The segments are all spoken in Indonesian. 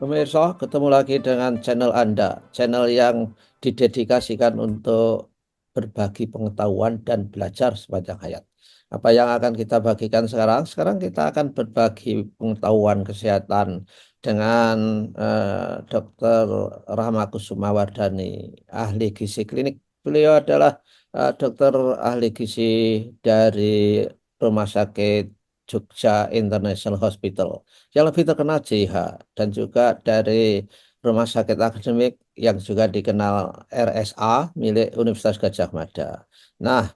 Pemirsa, ketemu lagi dengan channel Anda, channel yang didedikasikan untuk berbagi pengetahuan dan belajar sepanjang hayat. Apa yang akan kita bagikan sekarang? Sekarang kita akan berbagi pengetahuan kesehatan dengan Dr. Rahma Kusumawardhani, ahli gizi klinik. Beliau adalah dokter ahli gizi dari Rumah Sakit Jogja International Hospital yang lebih terkenal JH, dan juga dari rumah sakit akademik yang juga dikenal RSA milik Universitas Gadjah Mada. Nah,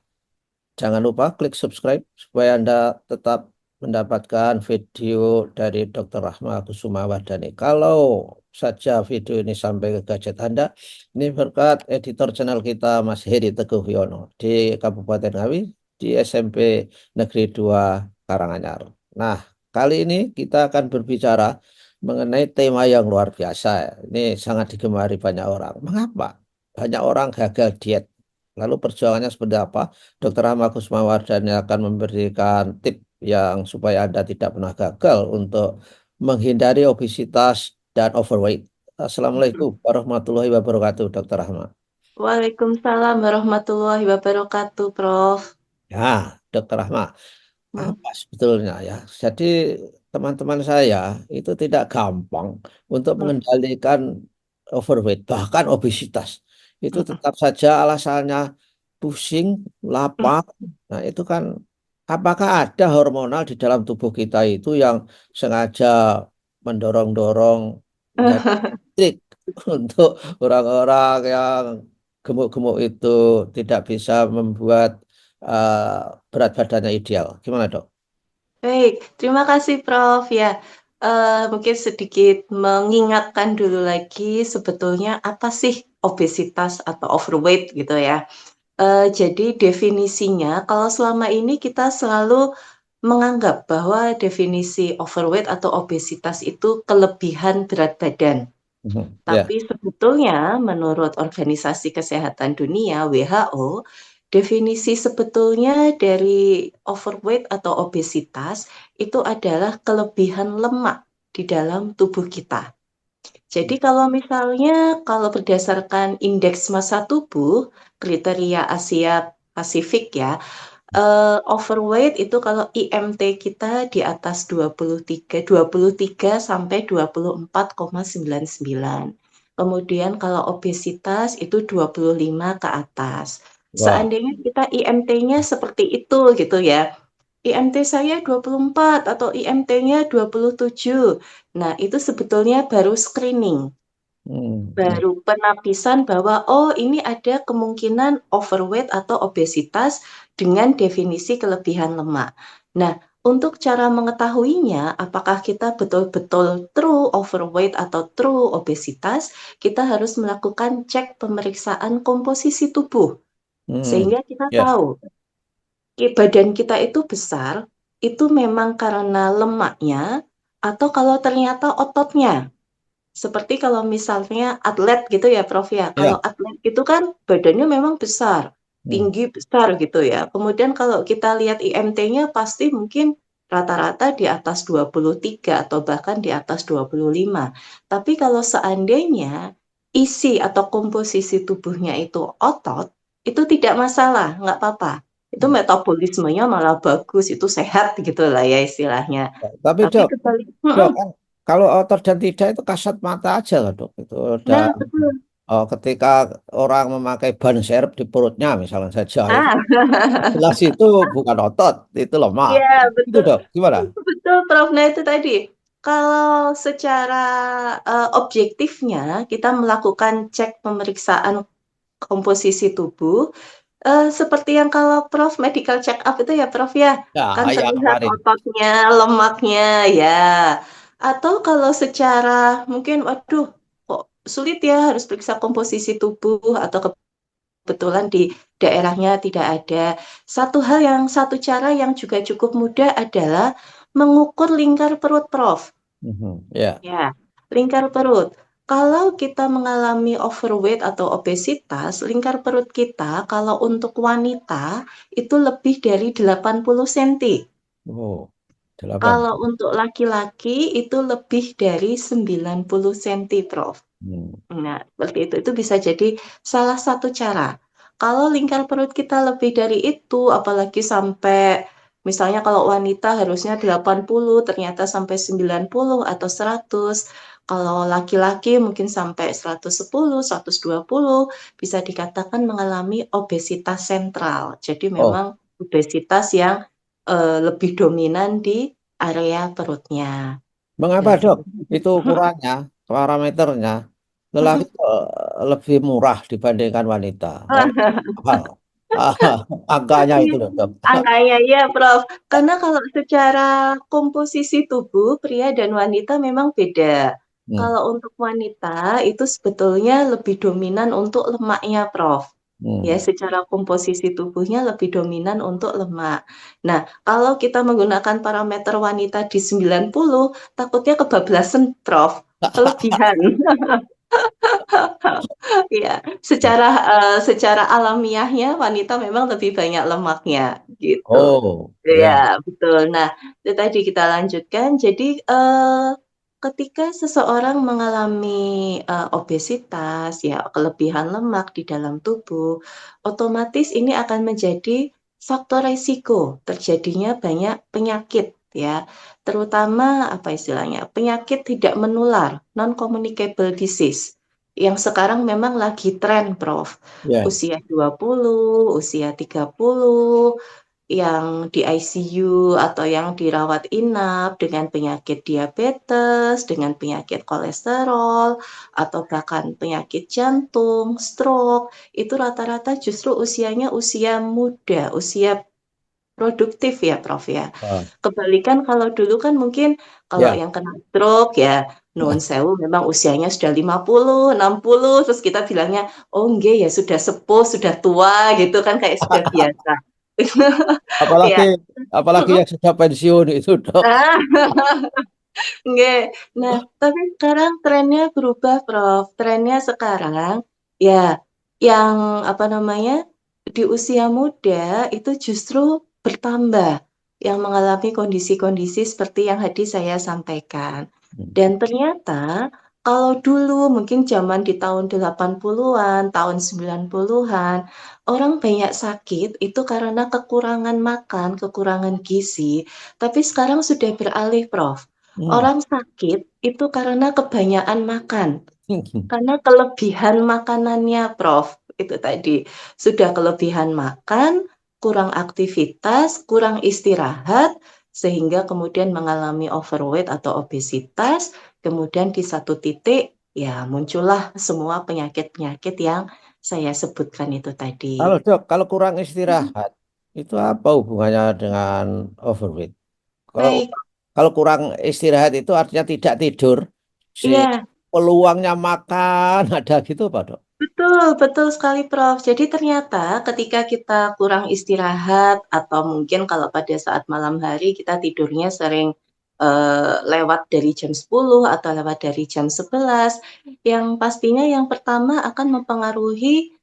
jangan lupa klik subscribe supaya Anda tetap mendapatkan video dari Dr. Rahma Kusumawardhani. Kalau saja video ini sampai ke gadget Anda, ini berkat editor channel kita Mas Heri Teguh Wiono di Kabupaten Ngawi di SMP Negeri 2 Karanganyar. Nah, kali ini kita akan berbicara mengenai tema yang luar biasa. Ini sangat digemari banyak orang. Mengapa? Banyak orang gagal diet. Lalu perjuangannya seperti apa? Dr. Ahmad Kusumawardhani akan memberikan tip yang supaya Anda tidak pernah gagal untuk menghindari obesitas dan overweight. Assalamualaikum warahmatullahi wabarakatuh, Dr. Ahmad. Waalaikumsalam warahmatullahi wabarakatuh, Prof. Ya, Dr. Ahmad, Hmm. apa sebetulnya ya? Jadi teman-teman saya itu tidak gampang untuk Hmm. mengendalikan overweight, bahkan obesitas. Itu Hmm. tetap saja alasannya pusing, Hmm. lapar. Nah, itu kan apakah ada hormonal di dalam tubuh kita itu yang sengaja mendorong-dorong menjadi trik untuk orang-orang yang gemuk-gemuk itu tidak bisa membuat berat badannya ideal. Gimana, Dok? Baik, terima kasih, Prof. Ya, mungkin sedikit mengingatkan dulu lagi sebetulnya apa sih obesitas atau overweight gitu ya. Jadi definisinya, kalau selama ini kita selalu menganggap bahwa definisi overweight atau obesitas itu kelebihan berat badan. Mhm. Ya. Tapi sebetulnya menurut Organisasi Kesehatan Dunia (WHO), definisi sebetulnya dari overweight atau obesitas itu adalah kelebihan lemak di dalam tubuh kita. Jadi kalau berdasarkan indeks massa tubuh kriteria Asia Pasifik ya, overweight itu kalau IMT kita di atas 23 sampai 24,99. Kemudian kalau obesitas itu 25 ke atas. Wah. Seandainya kita IMT-nya seperti itu gitu ya. IMT saya 24 atau IMT-nya 27. Nah, itu sebetulnya baru screening, Ya. baru penapisan bahwa oh ini ada kemungkinan overweight atau obesitas dengan definisi kelebihan lemak. Nah, untuk cara mengetahuinya apakah kita betul-betul true overweight atau true obesitas, kita harus melakukan cek pemeriksaan komposisi tubuh Hmm. sehingga kita Ya. tahu badan kita itu besar itu memang karena lemaknya atau kalau ternyata ototnya. Seperti kalau misalnya atlet gitu ya, Prof ya. Kalau Ya. atlet itu kan badannya memang besar, Hmm. tinggi besar gitu ya. Kemudian kalau kita lihat IMT-nya pasti mungkin rata-rata di atas 23 atau bahkan di atas 25. Tapi kalau seandainya isi atau komposisi tubuhnya itu otot, itu tidak masalah, nggak apa-apa. Itu metabolismenya malah bagus, itu sehat gitu lah ya istilahnya. Tapi Tapi dok, kebalik, kan kalau otot dan tidak itu kasat mata aja lah dok. Itu nah dan betul. ketika orang memakai ban serep di perutnya misalnya saja itu Ah, jelas itu bukan otot, itu lemak. ya Itu betul. dok, gimana? Betul, Prof. Nah, itu tadi. Kalau secara objektifnya kita melakukan cek pemeriksaan komposisi tubuh, seperti yang kalau Prof medical check up itu ya, Prof ya, Ya, kan yang terlihat kemarin. ototnya, lemaknya, ya. Atau kalau secara mungkin, waduh, kok sulit ya harus periksa komposisi tubuh atau kebetulan di daerahnya tidak ada. Satu cara yang juga cukup mudah adalah mengukur lingkar perut, Prof. Mhm. Ya. Ya, lingkar perut. Kalau kita mengalami overweight atau obesitas, lingkar perut kita kalau untuk wanita itu lebih dari 80 cm. Oh. 8. Kalau untuk laki-laki itu lebih dari 90 cm, Prof. Hmm. Nah, seperti itu. Itu bisa jadi salah satu cara. Kalau lingkar perut kita lebih dari itu, apalagi sampai, misalnya kalau wanita harusnya 80, ternyata sampai 90 atau 100. Kalau laki-laki mungkin sampai 110, 120, bisa dikatakan mengalami obesitas sentral. Jadi Oh, memang obesitas yang lebih dominan di area perutnya. mengapa Dari dok? Itu ukurannya, parameternya, lelaki lebih murah dibandingkan wanita. Wanita mahal. Ah, angkanya itu loh dok. angkanya ya, Prof. Karena kalau secara komposisi tubuh pria dan wanita memang beda. Hmm, Kalau untuk wanita itu sebetulnya lebih dominan untuk lemaknya, Prof. Ya, hmm. secara komposisi tubuhnya lebih dominan untuk lemak. Nah, kalau kita menggunakan parameter wanita di 90, takutnya kebablasan, Prof. Kelebihan. Iya, secara alamiahnya wanita memang lebih banyak lemaknya gitu. Oh, Iya, ya. betul. Nah, itu tadi kita lanjutkan. Jadi ketika seseorang mengalami obesitas, ya kelebihan lemak di dalam tubuh, otomatis ini akan menjadi faktor resiko terjadinya banyak penyakit, ya. Terutama apa istilahnya? Penyakit tidak menular, non-communicable disease yang sekarang memang lagi tren, Prof. Ya. Usia 20, usia 30, yang di ICU atau yang dirawat inap dengan penyakit diabetes, dengan penyakit kolesterol, atau bahkan penyakit jantung, stroke, itu rata-rata justru usianya usia muda, usia produktif ya, Prof ya. Ah, Kebalikan kalau dulu kan mungkin kalau ya. yang kena stroke ya nuwun sewu memang usianya sudah 50, 60 terus kita bilangnya oh enggak ya sudah sepuh, sudah tua gitu kan kayak sudah biasa. Apalagi Ya. apalagi yang sudah pensiun itu dok. Ah, enggak. Nah, tapi sekarang trennya berubah, Prof. Trennya sekarang ya yang apa namanya di usia muda itu justru bertambah yang mengalami kondisi-kondisi seperti yang tadi saya sampaikan. Hmm. Dan ternyata kalau dulu mungkin zaman di tahun 80-an, tahun 90-an, orang banyak sakit itu karena kekurangan makan, kekurangan gizi, tapi sekarang sudah beralih, Prof. Hmm. Orang sakit itu karena kebanyakan makan, karena kelebihan makanannya, Prof. Itu tadi. Sudah kelebihan makan, kurang aktivitas, kurang istirahat, sehingga kemudian mengalami overweight atau obesitas. Kemudian di satu titik, ya muncullah semua penyakit-penyakit yang saya sebutkan itu tadi. Kalau dok, kalau kurang istirahat, itu apa hubungannya dengan overweight? Kalau Baik, kalau kurang istirahat itu artinya tidak tidur, si iya. peluangnya makan ada gitu Pak dok? Betul, betul sekali, Prof. Jadi ternyata ketika kita kurang istirahat atau mungkin kalau pada saat malam hari kita tidurnya sering lewat dari jam 10 atau lewat dari jam 11, yang pastinya yang pertama akan mempengaruhi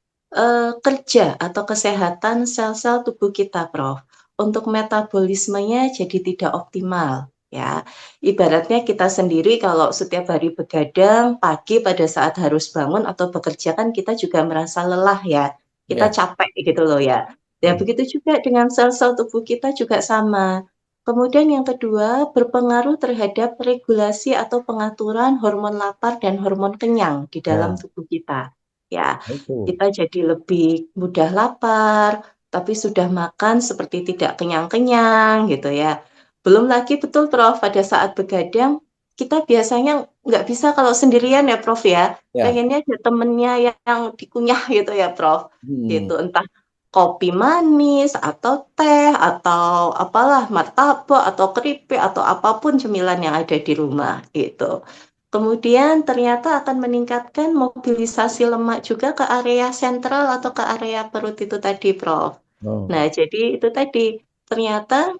kerja atau kesehatan sel-sel tubuh kita, Prof. Untuk metabolismenya jadi tidak optimal, ya. Ibaratnya kita sendiri kalau setiap hari begadang, pagi pada saat harus bangun atau bekerja kan kita juga merasa lelah ya. Kita Ya. capek gitu loh ya. Ya Hmm. begitu juga dengan sel-sel tubuh kita juga sama. Kemudian yang kedua berpengaruh terhadap regulasi atau pengaturan hormon lapar dan hormon kenyang di dalam Nah, tubuh kita. Ya, itu. kita jadi lebih mudah lapar, tapi sudah makan seperti tidak kenyang-kenyang gitu ya. Belum lagi betul Prof, pada saat begadang kita biasanya nggak bisa kalau sendirian ya Prof ya. Ya. Pengennya ada temennya yang dikunyah gitu ya Prof. Hmm. Gitu, entah kopi manis atau teh atau apalah martabak atau keripik atau apapun cemilan yang ada di rumah gitu. Kemudian ternyata akan meningkatkan mobilisasi lemak juga ke area sentral atau ke area perut itu tadi, Prof. Oh. Nah, jadi itu tadi ternyata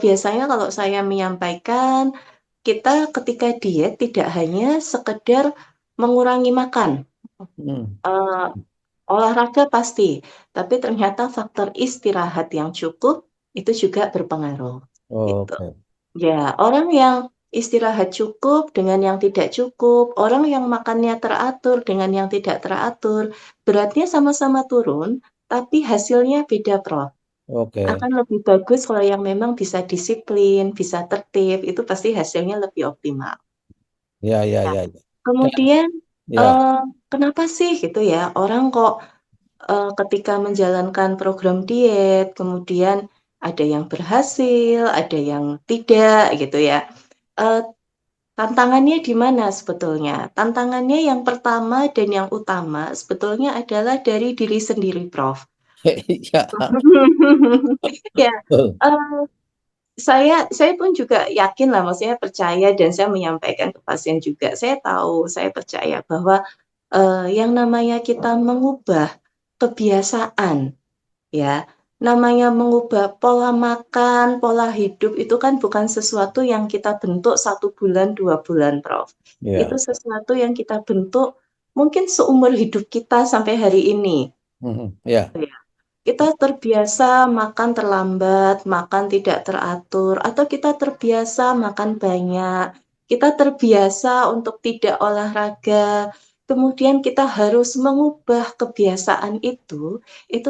biasanya kalau saya menyampaikan kita ketika diet tidak hanya sekedar mengurangi makan, Hmm. eh, olahraga pasti, tapi ternyata faktor istirahat yang cukup itu juga berpengaruh. Gitu. Oke. Ya, orang yang istirahat cukup dengan yang tidak cukup, orang yang makannya teratur dengan yang tidak teratur, beratnya sama-sama turun, tapi hasilnya beda, Prof. Oke. Akan lebih bagus kalau yang memang bisa disiplin, bisa tertib, itu pasti hasilnya lebih optimal. Ya, ya, Ya. ya, ya. Dan, Kemudian, ya. eh, kenapa sih gitu ya, orang kok ketika menjalankan program diet, kemudian ada yang berhasil, ada yang tidak gitu ya. Eh, Tantangannya di mana sebetulnya? Tantangannya yang pertama dan yang utama sebetulnya adalah dari diri sendiri, Prof. Ya. Ya, Betul. eh, saya pun juga yakin lah, maksudnya percaya dan saya menyampaikan ke pasien juga. Saya tahu, saya percaya bahwa yang namanya kita mengubah kebiasaan, ya, namanya mengubah pola makan, pola hidup itu kan bukan sesuatu yang kita bentuk 1 bulan, 2 bulan, Prof. Itu Ya. sesuatu yang kita bentuk mungkin seumur hidup kita sampai hari ini. Mhm. Ya. Ya. Kita terbiasa makan terlambat, makan tidak teratur, atau kita terbiasa makan banyak, kita terbiasa untuk tidak olahraga, kemudian kita harus mengubah kebiasaan itu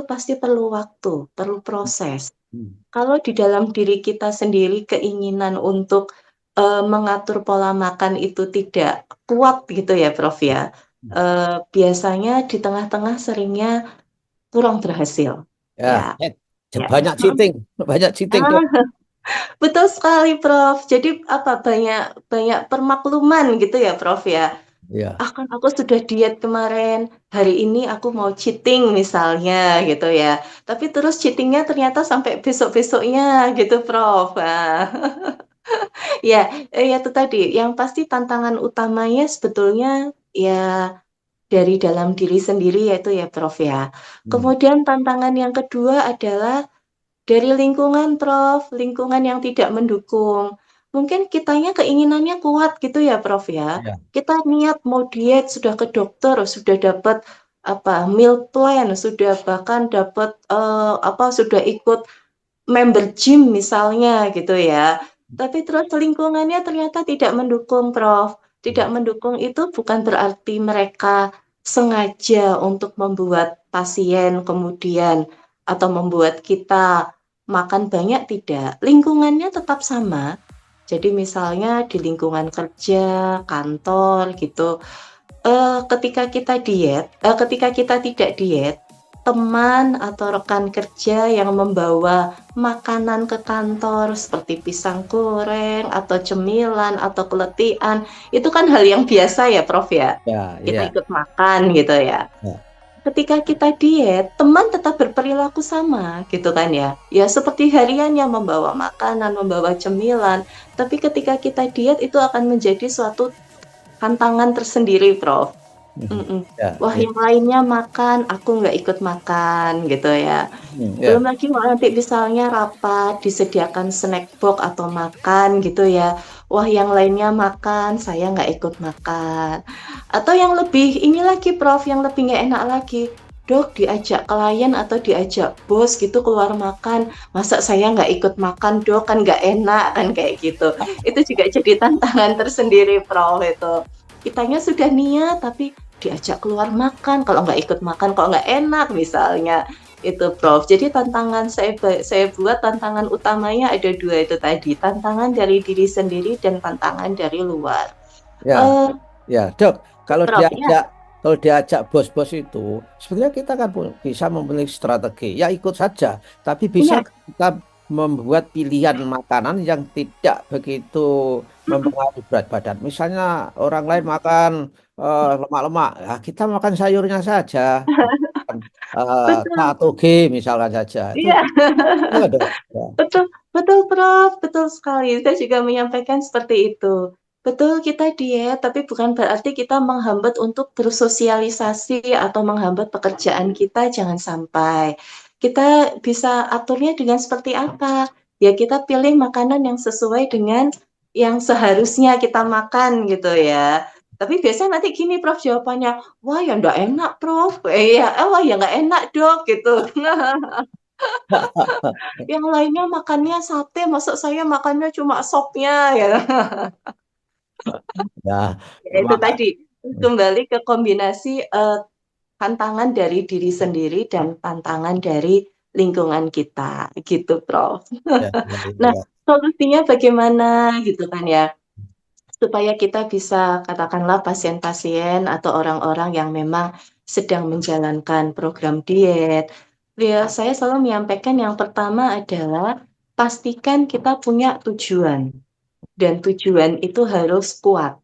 pasti perlu waktu, perlu proses. Hmm. Kalau di dalam diri kita sendiri keinginan untuk mengatur pola makan itu tidak kuat gitu ya, Prof ya, biasanya di tengah-tengah seringnya kurang berhasil. Ya. Ya, ya. Banyak cheating. Banyak cheating, Dok. Ah, betul sekali, Prof. Jadi apa banyak banyak permakluman gitu ya, Prof ya. Ya. Ah kan aku sudah diet kemarin, hari ini aku mau cheating misalnya gitu ya. Tapi terus cheatingnya ternyata sampai besok-besoknya gitu, Prof. Nah, ya, ya itu tadi. Yang pasti tantangan utamanya sebetulnya ya dari dalam diri sendiri yaitu ya, Prof ya. Hmm. Kemudian tantangan yang kedua adalah dari lingkungan, Prof, lingkungan yang tidak mendukung. Mungkin kitanya keinginannya kuat gitu ya, Prof ya. Ya. Kita niat mau diet, sudah ke dokter, sudah dapat apa meal plan, sudah bahkan dapat sudah ikut member gym misalnya gitu ya. Tapi terus lingkungannya ternyata tidak mendukung, Prof. Tidak mendukung itu bukan berarti mereka sengaja untuk membuat pasien kemudian atau membuat kita makan banyak, tidak. Lingkungannya tetap sama. Jadi misalnya di lingkungan kerja, kantor gitu, ketika kita tidak diet, teman atau rekan kerja yang membawa makanan ke kantor seperti pisang goreng atau cemilan atau keletihan, itu kan hal yang biasa ya, Prof ya. Ya. Kita Ya. ikut makan gitu ya. Ya. Ketika kita diet, teman tetap berperilaku sama gitu kan ya. Ya seperti hariannya membawa makanan, membawa cemilan, tapi ketika kita diet itu akan menjadi suatu tantangan tersendiri, Prof. Mhm. Mm-mm. Ya. Wah, Ya. yang lainnya makan, aku nggak ikut makan gitu ya. Belum Ya. lagi kalau nanti misalnya rapat, disediakan snack box atau makan gitu ya. Wah, yang lainnya makan, saya nggak ikut makan. Atau yang lebih ini lagi, Prof, yang lebih nggak enak lagi. Dok, diajak klien atau diajak bos gitu keluar makan. Masa saya nggak ikut makan, dok, kan nggak enak, kan kayak gitu. Itu juga jadi tantangan tersendiri, Prof, itu. Kitanya sudah niat, tapi diajak keluar makan. Kalau nggak ikut makan, kok nggak enak misalnya itu, Prof. Jadi tantangan saya buat tantangan utamanya ada dua itu tadi, tantangan dari diri sendiri dan tantangan dari luar. Ya. Eh, Ya, Dok, kalau Prof, ya, diajak bos-bos itu, sebenarnya kita kan bisa memiliki strategi. Ya ikut saja, tapi bisa iya, kita membuat pilihan makanan yang tidak begitu mempengaruhi berat badan. Misalnya orang lain makan lemak-lemak, ya kita makan sayurnya saja. Makan, betul, K misalkan saja. Itu iya, ya, Dok. Ya. betul, betul, Prof, betul sekali. Saya juga menyampaikan seperti itu. Betul, kita diet, tapi bukan berarti kita menghambat untuk bersosialisasi atau menghambat pekerjaan kita, jangan sampai. Kita bisa aturnya dengan seperti apa? Ya, kita pilih makanan yang sesuai dengan yang seharusnya kita makan gitu ya. Tapi biasanya nanti gini, Prof, jawabannya, wah ya nggak enak, Prof. Ya, wah ya nggak enak, Dok, gitu. Yang lainnya makannya sate, masuk saya makannya cuma sopnya ya. Ya, Ya, itu maka tadi kembali ke kombinasi tantangan dari diri sendiri dan tantangan dari lingkungan kita, gitu, Prof. ya, ya, Nah, ya, solusinya bagaimana gitu kan ya, supaya kita bisa katakanlah pasien-pasien atau orang-orang yang memang sedang menjalankan program diet. Ya, saya selalu menyampaikan yang pertama adalah pastikan kita punya tujuan dan tujuan itu harus kuat.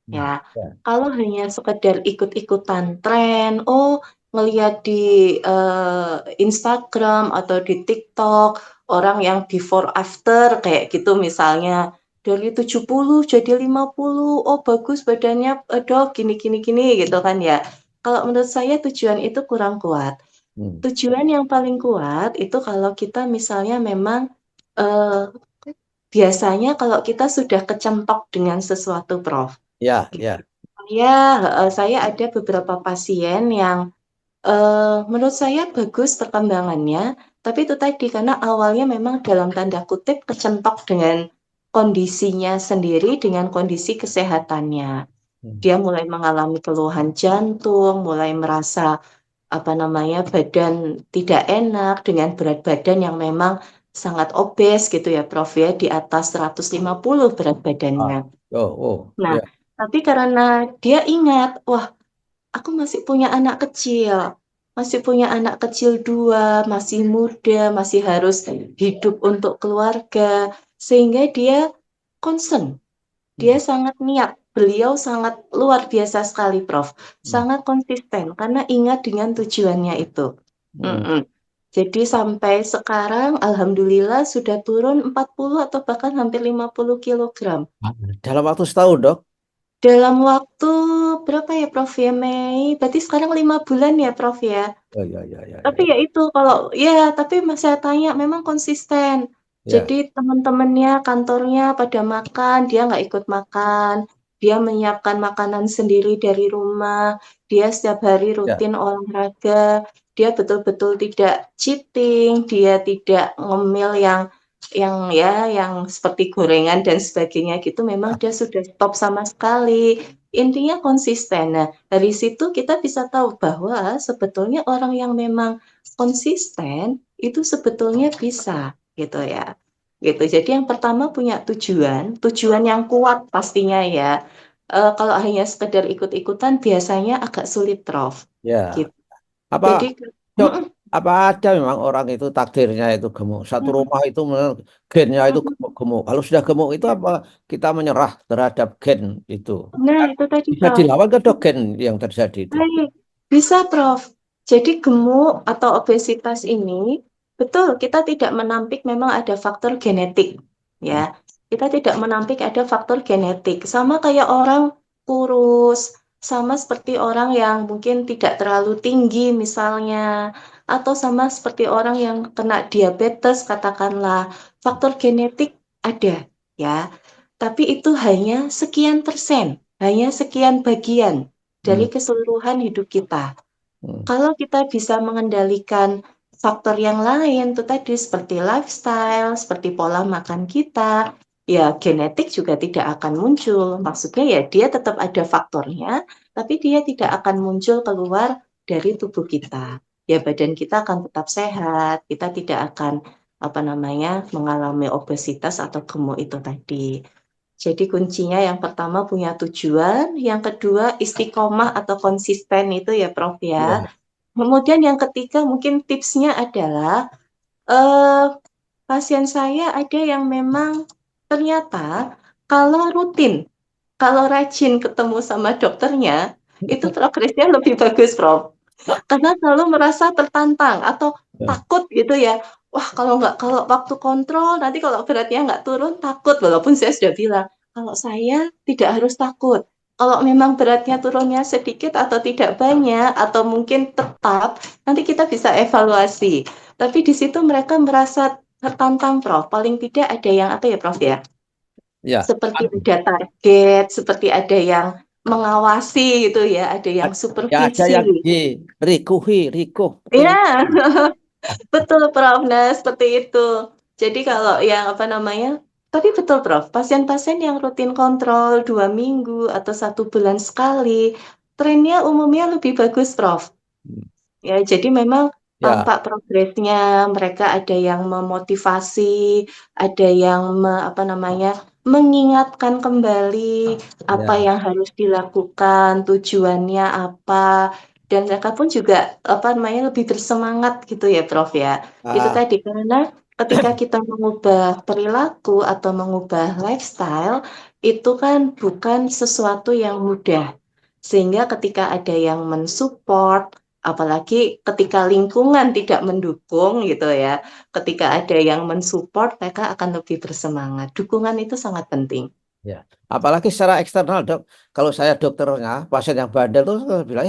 hmm, Ya, ya, kalau hanya sekedar ikut-ikutan tren, oh ngelihat di Instagram atau di TikTok orang yang before after kayak gitu misalnya dari 70 jadi 50, oh bagus badannya, dok gini gini gini gitu kan ya. Kalau menurut saya tujuan itu kurang kuat. hmm, Tujuan yang paling kuat itu kalau kita misalnya memang eh, biasanya kalau kita sudah kecemplok dengan sesuatu, Prof. ya, Gitu. ya, Saya ada beberapa pasien yang menurut saya bagus perkembangannya, tapi itu tadi karena awalnya memang dalam tanda kutip kecentok dengan kondisinya sendiri, dengan kondisi kesehatannya. hmm, Dia mulai mengalami keluhan jantung, mulai merasa apa namanya badan tidak enak dengan berat badan yang memang sangat obes gitu ya, Prof ya, di atas 150 berat ah, badannya. oh, oh, Nah, ya, tapi karena dia ingat, wah, aku masih punya anak kecil, masih punya anak kecil dua, masih muda, masih harus hidup untuk keluarga, sehingga dia concern, dia hmm, sangat niat. Beliau sangat luar biasa sekali, Prof. hmm, Sangat konsisten karena ingat dengan tujuannya itu. hmm. Mm-mm. Jadi sampai sekarang, alhamdulillah sudah turun 40 atau bahkan hampir 50 kilogram. Dalam waktu setahun, dok. Dalam waktu berapa ya, Prof ya? Mei, berarti sekarang 5 bulan ya, Prof ya? Oh, ya, ya, ya, Tapi ya, ya itu kalau ya, tapi saya tanya memang konsisten. ya, Jadi teman-temannya kantornya pada makan, dia nggak ikut makan. Dia menyiapkan makanan sendiri dari rumah. Dia setiap hari ya, rutin olahraga. Dia betul-betul tidak cheating. Dia tidak ngemil yang seperti gorengan dan sebagainya gitu. Memang dia sudah stop sama sekali. Intinya konsisten. Nah, dari situ kita bisa tahu bahwa sebetulnya orang yang memang konsisten itu sebetulnya bisa gitu ya. Gitu. Jadi yang pertama punya tujuan, tujuan yang kuat pastinya ya. Kalau hanya sekedar ikut-ikutan biasanya agak sulit, Prof. ya. Gitu. Apa, Jadi dok, mm-mm, apa ada memang orang itu takdirnya itu gemuk. Satu mm-mm, rumah itu memang gennya itu mm-mm. gemuk-gemuk. Kalau sudah gemuk itu apa kita menyerah terhadap gen itu? Nah, itu tadi, Bisa Prof. dilawan ke dok gen yang terjadi itu? Baik, bisa, Prof. Jadi gemuk atau obesitas ini, betul, kita tidak menampik memang ada faktor genetik, ya. Hmm. Kita tidak menampik ada faktor genetik. Sama kayak orang kurus, sama seperti orang yang mungkin tidak terlalu tinggi misalnya, atau sama seperti orang yang kena diabetes, katakanlah. Faktor genetik ada, ya. Tapi itu hanya sekian persen, hanya sekian bagian dari Hmm. keseluruhan hidup kita. Hmm. Kalau kita bisa mengendalikan faktor yang lain, itu tadi seperti lifestyle, seperti pola makan kita, ya genetik juga tidak akan muncul. Maksudnya ya dia tetap ada faktornya, tapi dia tidak akan muncul keluar dari tubuh kita. Ya badan kita akan tetap sehat, kita tidak akan apa namanya mengalami obesitas atau gemuk itu tadi. Jadi kuncinya yang pertama punya tujuan, yang kedua istiqomah atau konsisten itu ya, Prof ya. Ya. Kemudian yang ketiga mungkin tipsnya adalah eh, pasien saya ada yang memang ternyata kalau rutin, kalau rajin ketemu sama dokternya, itu progresnya lebih bagus, Prof. Karena selalu merasa tertantang atau Ya. takut gitu ya. Wah, kalau waktu kontrol nanti kalau beratnya nggak turun takut. Walaupun saya sudah bilang kalau saya tidak harus takut. Kalau memang beratnya turunnya sedikit atau tidak banyak atau mungkin tetap, nanti kita bisa evaluasi. Tapi di situ mereka merasa tertantang, Prof. Paling tidak ada yang apa ya, Prof ya? Ya. Seperti ada target, seperti ada yang mengawasi gitu ya, ada yang Ya ada supervisi. yang di rikuh, Ya, tinggi. Betul, Prof. Nah, seperti itu. Jadi kalau yang apa namanya, tapi betul, Prof. Pasien-pasien yang rutin kontrol 2 minggu atau 1 bulan sekali, trennya umumnya lebih bagus, Prof. Ya, jadi memang Ya, tampak progresnya, mereka ada yang memotivasi, ada yang apa namanya, mengingatkan kembali apa ya. yang harus dilakukan, tujuannya apa, dan mereka pun juga apa namanya lebih bersemangat gitu ya, Prof ya. Itu Ah, tadi karena ketika kita mengubah perilaku atau mengubah lifestyle, itu kan bukan sesuatu yang mudah. Sehingga ketika ada yang mensupport, apalagi ketika lingkungan tidak mendukung gitu ya, ketika ada yang mensupport, mereka akan lebih bersemangat. Dukungan itu sangat penting. ya. Apalagi secara eksternal, Dok. Kalau saya dokternya, pasien yang bandel tuh bilang,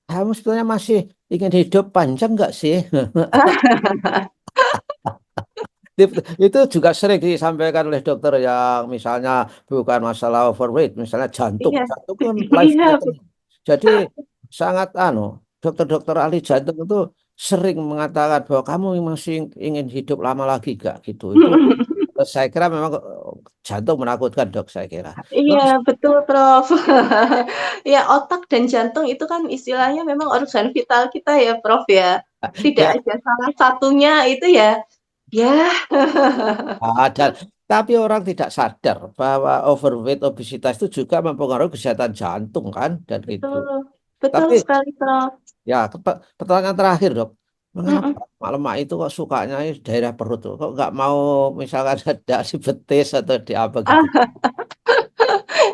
kamu sebetulnya masih ingin hidup panjang nggak sih? Itu juga sering disampaikan oleh dokter yang misalnya bukan masalah overweight, misalnya jantung. Iya, Jantung kan life iya, threatening. Jadi sangat dokter-dokter ahli jantung itu sering mengatakan bahwa kamu masih ingin hidup lama lagi gak gitu. Itu saya kira memang jantung menakutkan, Dok, saya kira. iya, Terus betul, Prof. Ya, otak dan jantung itu kan istilahnya memang organ vital kita ya, Prof ya. Tidak ya ada salah satunya itu ya, ya, ada, tapi orang tidak sadar bahwa overweight, obesitas itu juga mempengaruhi kesehatan jantung kan dan gitu. betul, betul Tapi sekali, Prof. ya, pertanyaan terakhir, Dok. Mengapa Mm-mm. lemak itu kok sukanya di daerah perut tuh? Kok nggak mau misalkan ada di betis atau di apa gitu?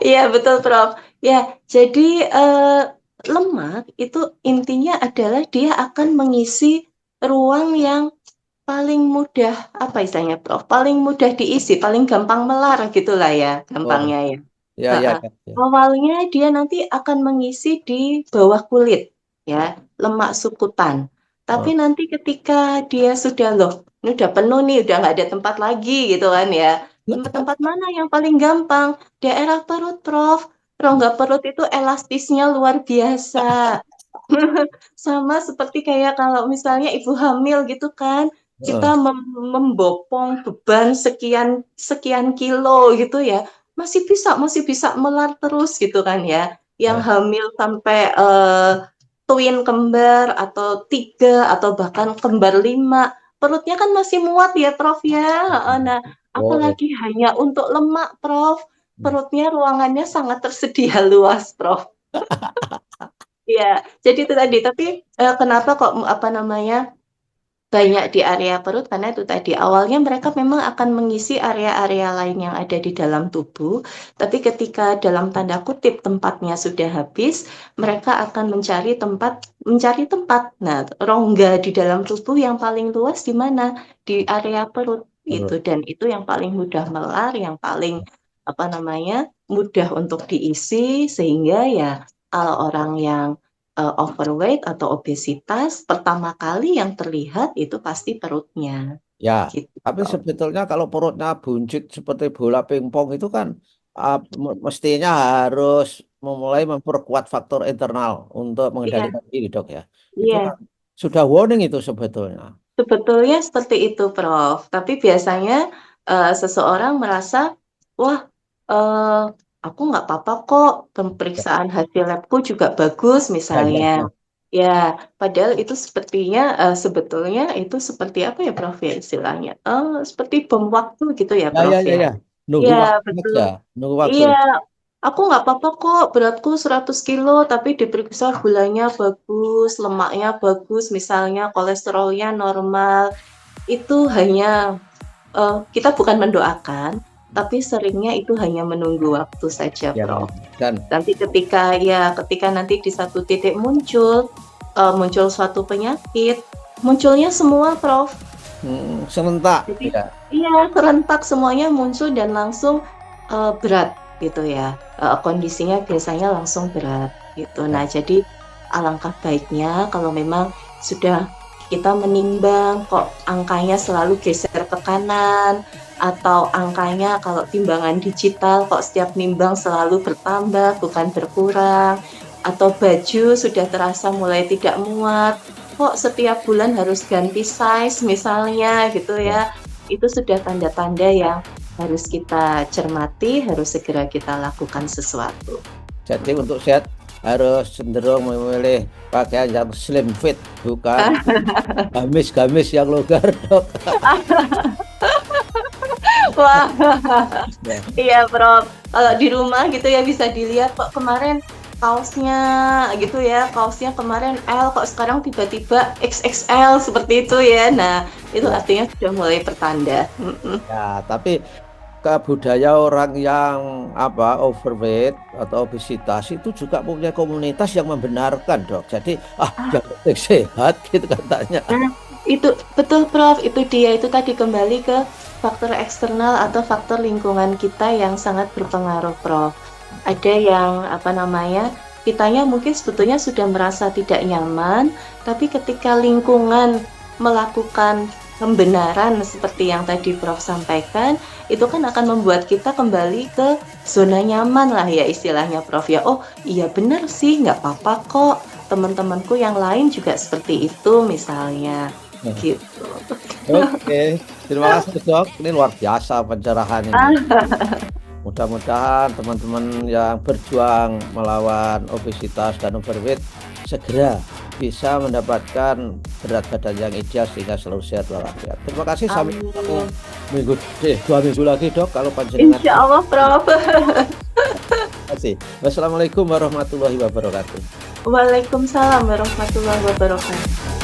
Iya, betul, Prof. Ya, jadi lemak itu intinya adalah dia akan mengisi ruang yang paling mudah, apa istilahnya, Prof? Paling mudah diisi, paling gampang melar gitulah ya, Oh, gampangnya ya. ya, ya, Heeh. ya, ya. Awalnya dia nanti akan mengisi di bawah kulit, ya, lemak subkutan. Tapi Oh, nanti ketika dia sudah loh, ini udah penuh nih, udah nggak ada tempat lagi gitu kan ya. Tempat mana yang paling gampang? Daerah perut, Prof. Rongga perut itu elastisnya luar biasa. Sama seperti kayak kalau misalnya ibu hamil gitu kan, kita oh, membopong beban sekian sekian kilo gitu ya, masih bisa melar terus gitu kan ya. Yang ya. hamil sampai twin kembar atau 3 atau bahkan kembar 5, perutnya kan masih muat ya, Prof ya. Heeh, nah, Oh, ya. apalagi hanya untuk lemak, Prof. Perutnya ruangannya sangat tersedia luas, Prof. Iya, jadi itu tadi. Tapi kenapa kok apa namanya banyak di area perut? Karena itu tadi awalnya mereka memang akan mengisi area-area lain yang ada di dalam tubuh, tapi ketika dalam tanda kutip tempatnya sudah habis, mereka akan mencari tempat. Nah, rongga di dalam tubuh yang paling luas di mana? Di area perut itu, Perut. dan itu yang paling mudah melar, yang paling apa namanya mudah untuk diisi sehingga ya kalau orang yang overweight atau obesitas, pertama kali yang terlihat itu pasti perutnya, Ya, gitu, tapi Prof. sebetulnya kalau perutnya buncit seperti bola pingpong itu kan ah, mestinya harus memulai memperkuat faktor internal untuk Iya, mengendalikan diri, Dok ya. Itu kan iya. sudah warning itu sebetulnya. Sebetulnya seperti itu, Prof. Tapi biasanya seseorang merasa, wah, eh, aku nggak apa-apa kok, pemeriksaan hasil labku juga bagus, Ya, ya, misalnya. ya. Ya, padahal itu sepertinya, sebetulnya itu seperti apa ya, Prof, ya istilahnya? Seperti bom waktu gitu ya, Ya, ya, Prof, ya, ya? ya. Nunggu Iya, waktu betul. aja, nunggu waktu. Iya, aku nggak apa-apa kok, beratku 100 kilo, tapi diperiksa gulanya bagus, lemaknya bagus, misalnya kolesterolnya normal. Itu hanya, kita bukan mendoakan, tapi seringnya itu hanya menunggu waktu saja, Ya, ya. Prof. Dan Nanti ketika nanti di satu titik muncul suatu penyakit, munculnya semua, Prof. serentak, Jadi ya. iya, serentak semuanya muncul dan langsung berat gitu ya. Kondisinya biasanya langsung berat gitu. Nah, Ya. jadi alangkah baiknya kalau memang sudah kita menimbang kok angkanya selalu geser ke kanan atau angkanya kalau timbangan digital kok setiap nimbang selalu bertambah bukan berkurang atau baju sudah terasa mulai tidak muat. kok setiap bulan harus ganti size misalnya gitu Ya. ya. Itu sudah tanda-tanda yang harus kita cermati, harus segera kita lakukan sesuatu. Jadi untuk sehat harus cenderung memilih pakaian yang slim fit, bukan gamis-gamis yang longgar, Dok. Wah, Ya. iya Prof. Kalau di rumah gitu ya bisa dilihat kok kemarin kaosnya gitu ya, kaosnya kemarin L kok sekarang tiba-tiba XXL seperti itu ya. Nah, itu Ya. artinya sudah mulai pertanda. Ya, tapi budaya orang yang overweight atau obesitas itu juga punya komunitas yang membenarkan, Dok. Jadi yang penting sehat gitu katanya. Nah, itu betul Prof, itu dia itu tadi kembali ke faktor eksternal atau faktor lingkungan kita yang sangat berpengaruh Prof. Ada yang kitanya mungkin sebetulnya sudah merasa tidak nyaman, tapi ketika lingkungan melakukan pembenaran seperti yang tadi Prof sampaikan, itu kan akan membuat kita kembali ke zona nyaman lah ya istilahnya Prof ya. Oh iya benar sih, nggak apa-apa kok. Teman-temanku yang lain juga seperti itu misalnya. Gitu. Oke, terima kasih, Dok. Ini luar biasa pencerahan ini. Mudah-mudahan teman-teman yang berjuang melawan obesitas dan overweight segera bisa mendapatkan berat badan yang ideal sehingga selalu sehat walafiat. Terima kasih, sampai ketemu Amin. 2 minggu lagi, Dok, kalau panjenengan. Insya Allah, Prof. Terima kasih. Wassalamualaikum warahmatullahi wabarakatuh. Waalaikumsalam warahmatullahi wabarakatuh.